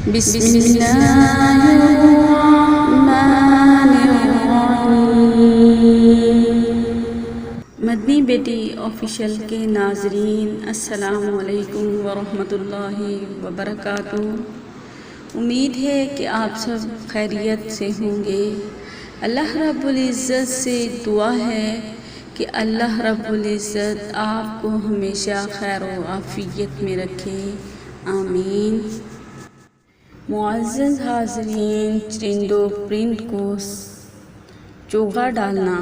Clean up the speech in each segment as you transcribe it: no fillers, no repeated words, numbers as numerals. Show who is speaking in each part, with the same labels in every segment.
Speaker 1: بسم اللہ الرحمن الرحیم۔ مدنی بیٹی آفیشیل کے ناظرین، السلام علیکم ورحمۃ اللہ وبرکاتہ۔ امید ہے کہ آپ سب خیریت سے ہوں گے۔ اللہ رب العزت سے دعا ہے کہ اللہ رب العزت آپ کو ہمیشہ خیر و عافیت میں رکھے، آمین۔ معزز حاضرین، چرند و پرند کو چوغا ڈالنا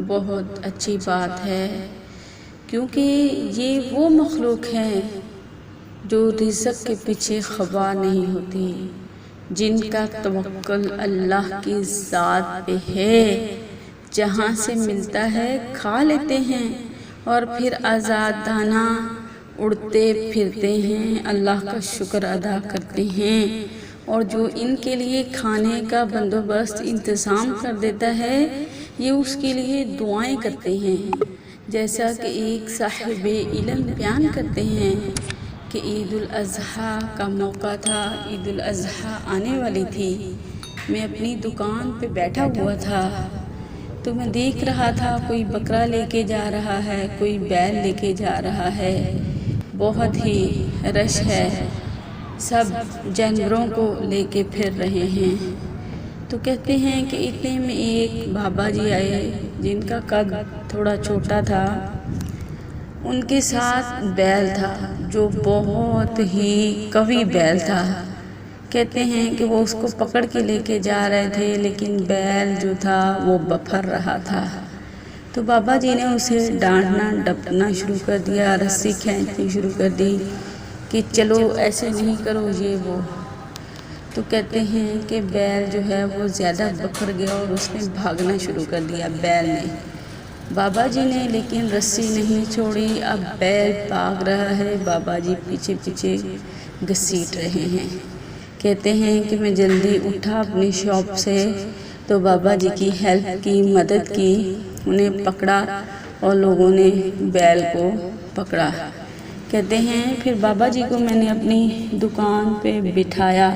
Speaker 1: بہت اچھی بات ہے، کیونکہ یہ وہ مخلوق ہیں جو رزق کے پیچھے خبا نہیں ہوتی، جن کا توکل اللہ کی ذات پہ ہے۔ جہاں سے ملتا ہے کھا لیتے ہیں اور پھر آزادانہ اڑتے پھرتے ہیں، اللہ کا شکر ادا کرتے ہیں، اور جو ان کے لیے کھانے کا بندوبست انتظام کر دیتا ہے یہ اس کے لیے دعائیں کرتے ہیں۔ جیسا کہ ایک صاحب علم بیان کرتے ہیں کہ عید الاضحیٰ کا موقع تھا، عید الاضحیٰ آنے والی تھی، میں اپنی دکان پہ بیٹھا ہوا تھا تو میں دیکھ رہا تھا کوئی بکرا لے کے جا رہا ہے، کوئی بیل لے کے جا رہا ہے، بہت ہی رش ہے، سب جانوروں کو لے کے پھر رہے ہیں۔ تو کہتے ہیں کہ اتنے میں ایک بابا جی آئے جن کا قد تھوڑا چھوٹا تھا، ان کے ساتھ بیل تھا جو بہت ہی قوی بیل تھا۔ کہتے ہیں کہ وہ اس کو پکڑ کے لے کے جا رہے تھے، لیکن بیل جو تھا وہ بپھر رہا تھا۔ تو بابا جی نے اسے ڈانٹنا ڈپٹنا شروع کر دیا، رسی کھینچنی شروع کر دی کہ چلو ایسے نہیں کرو یہ وہ۔ تو کہتے ہیں کہ بیل جو ہے وہ زیادہ بکھر گیا اور اس نے بھاگنا شروع کر دیا بیل نے۔ بابا جی نے لیکن رسی نہیں چھوڑی، اب بیل بھاگ رہا ہے، بابا جی پیچھے پیچھے گھسیٹ رہے ہیں۔ کہتے ہیں کہ میں جلدی اٹھا اپنی شاپ سے تو بابا جی کی ہیلپ کی، مدد کی، انہیں پکڑا اور لوگوں نے بیل کو پکڑا۔ کہتے ہیں پھر بابا جی کو میں نے اپنی دکان پہ بٹھایا،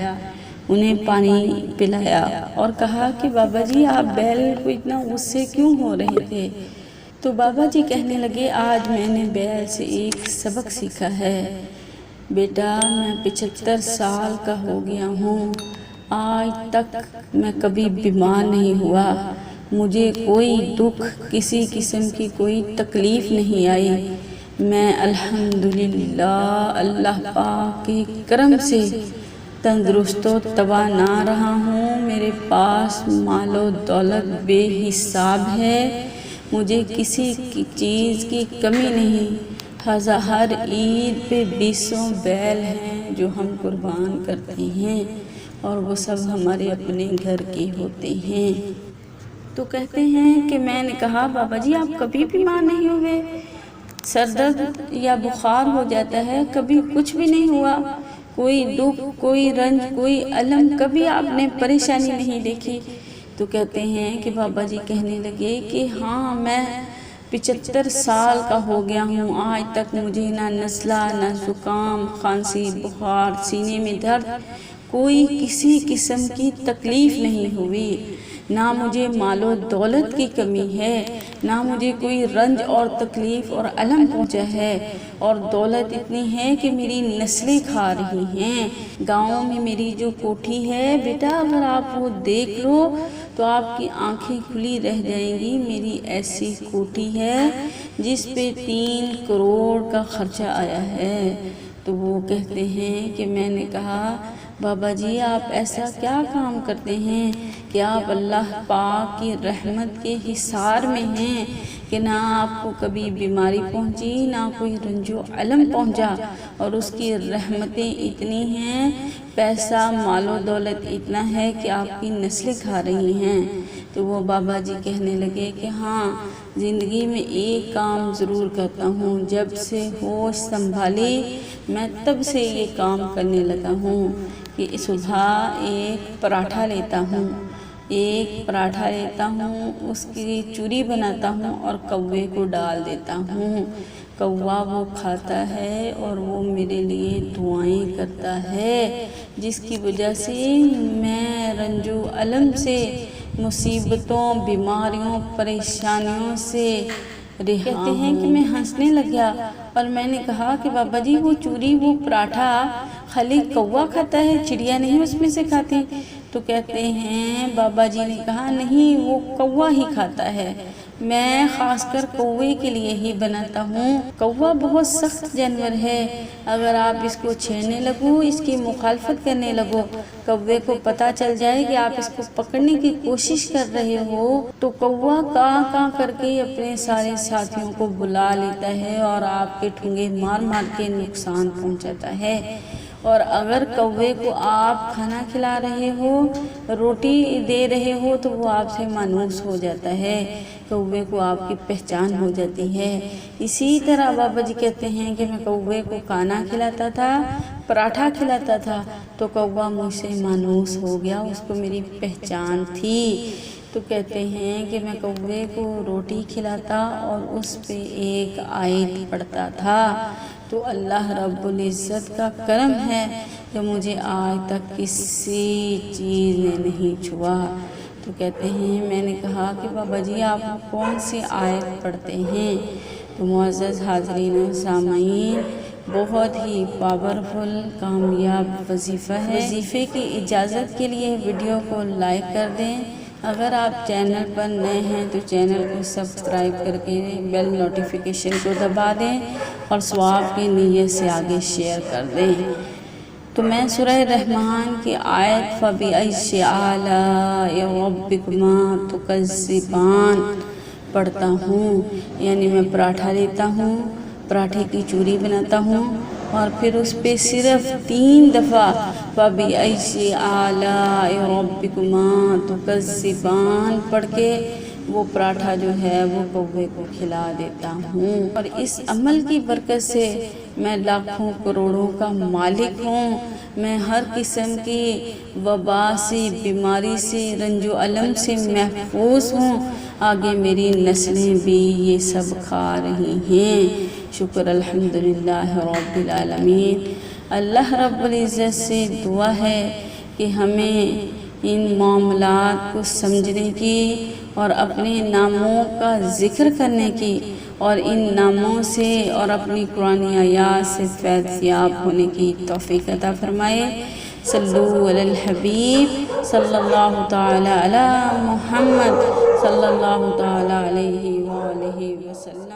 Speaker 1: انہیں پانی پلایا اور کہا کہ بابا جی آپ بیل کو اتنا غصے کیوں ہو رہے تھے؟ تو بابا جی کہنے لگے آج میں نے بیل سے ایک سبق سیکھا ہے، بیٹا میں 75 سال کا ہو گیا ہوں، آج تک میں کبھی بیمار نہیں ہوا، مجھے کوئی دکھ کسی قسم کی کوئی تکلیف نہیں آئی، میں الحمدللہ اللہ پاک کے کرم سے تندرست و توانا رہا ہوں، میرے پاس مال و دولت بے حساب ہے، مجھے کسی چیز کی کمی نہیں۔ ہر عید پہ 200 بیل ہیں جو ہم قربان کرتے ہیں اور وہ سب ہمارے اپنے گھر کے ہوتے ہیں۔ تو کہتے ہیں کہ میں نے کہا بابا جی آپ کبھی بیمار نہیں ہوئے؟ سر درد یا بخار ہو جاتا ہے، کبھی کچھ بھی نہیں ہوا؟ کوئی دکھ، کوئی رنج، کوئی الم، کبھی آپ نے پریشانی نہیں دیکھی؟ تو کہتے ہیں کہ بابا جی کہنے لگے کہ ہاں میں 75 سال کا ہو گیا ہوں، آج تک مجھے نہ نزلہ، نہ زکام، کھانسی، بخار، سینے میں درد، کوئی کسی قسم کی تکلیف نہیں ہوئی، نہ مجھے مال و دولت کی کمی ہے، نہ مجھے کوئی رنج اور تکلیف اور الم پہنچا ہے، اور دولت اتنی ہے کہ میری نسلیں کھا رہی ہیں۔ گاؤں میں میری جو کوٹھی ہے بیٹا، اگر آپ وہ دیکھ لو تو آپ کی آنکھیں کھلی رہ جائیں گی، میری ایسی کوٹھی ہے جس پہ 3 کروڑ کا خرچہ آیا ہے۔ تو وہ کہتے ہیں کہ میں نے کہا بابا جی آپ ایسا کیا کام کرتے ہیں کہ آپ اللہ پاک کی رحمت کے حصار میں ہیں کہ نہ آپ کو کبھی بیماری پہنچی، نہ کوئی رنج و الم پہنچا، اور اس کی رحمتیں اتنی ہیں، پیسہ مال و دولت اتنا ہے کہ آپ کی نسلیں کھا رہی ہیں۔ تو وہ بابا جی کہنے لگے کہ ہاں زندگی میں ایک کام ضرور کرتا ہوں، جب سے ہوش سنبھالی میں تب سے یہ کام کرنے لگا ہوں کہ صبح ایک پراٹھا لیتا ہوں، اس کی چوری بناتا ہوں اور کوے کو ڈال دیتا ہوں، کوا وہ کھاتا ہے اور وہ میرے لیے دعائیں کرتا ہے، جس کی وجہ سے میں رنج و الم سے، مصیبتوں، بیماریوں، پریشانیوں سے کہتے ہیں کہ میں ہنسنے لگا اور میں نے کہا کہ بابا جی وہ چوری، وہ پراٹھا خالی کوا کھاتا ہے، چڑیا نہیں اس میں سے کھاتی؟ تو کہتے ہیں بابا جی نے کہا نہیں، وہ کوا ہی کھاتا ہے، میں خاص کر کوے کے لیے ہی بناتا ہوں۔ کوا بہت سخت جانور ہے، اگر آپ اس کو چھیڑنے لگو، اس کی مخالفت کرنے لگو، کوے کو پتہ چل جائے کہ آپ اس کو پکڑنے کی کوشش کر رہے ہو تو کوا کاں کاں کر کے اپنے سارے ساتھیوں کو بلا لیتا ہے اور آپ کے ٹھونگے مار مار کے نقصان پہنچاتا ہے۔ اور اگر کوے کو آپ کھانا کھلا رہے ہو، روٹی دے رہے ہو تو وہ آپ سے مانوس ہو جاتا ہے، کوے کو آپ کی پہچان ہو جاتی ہے۔ اسی طرح بابا جی کہتے ہیں کہ میں کوے کو کھانا کھلاتا تھا، پراٹھا کھلاتا تھا تو کوا مجھ سے مانوس ہو گیا، اس کو میری پہچان تھی۔ تو کہتے ہیں کہ میں کوے کو روٹی کھلاتا اور اس پہ ایک آیت پڑھتا تھا، تو اللہ رب العزت کا کرم ہے کہ مجھے آج تک کسی چیز نے نہیں چھوا۔ تو کہتے ہیں میں نے کہا کہ بابا جی آپ کون سی آیت پڑھتے ہیں؟ تو معزز حاضرین و سامعین، بہت ہی پاورفل کامیاب وظیفہ ہے۔ وظیفے کی اجازت کے لیے ویڈیو کو لائک کر دیں، اگر آپ چینل پر نئے ہیں تو چینل کو سبسکرائب کر کے بیل نوٹیفیکیشن کو دبا دیں اور ثواب کی نیت سے آگے شیئر کر دیں۔ تو میں سورہ رحمان کی آیت فَبِأَيِّ آلَاءِ رَبِّكُمَا تُكَذِّبَانِ پڑھتا ہوں، یعنی میں پراٹھا لیتا ہوں، پراٹھے کی چوری بناتا ہوں اور پھر اس پہ صرف 3 دفعہ فَبِأَيِّ آلَاءِ رَبِّكُمَا تُكَذِّبَانِ پڑھ کے وہ پراٹھا جو ہے وہ کوے کو کھلا دیتا ہوں، اور اس عمل کی برکت سے میں لاکھوں کروڑوں کا مالک ہوں۔ میں ہر قسم کی وبا سے، بیماری سے، رنج و الم سے محفوظ ہوں، آگے میری نسلیں بھی یہ سب کھا رہی ہیں۔ شکر الحمدللہ رب العالمین۔ اللہ رب العزت سے دعا ہے کہ ہمیں ان معاملات کو سمجھنے کی اور اپنے ناموں کا ذکر کرنے کی اور ان ناموں سے اور اپنی قرآن آیات سے فیض یاب ہونے کی توفیق عطا فرمائے۔ صلو علی الحبیب صلی اللہ تعالی علی محمد صلی اللہ تعالی علیہ وآلہ وسلم۔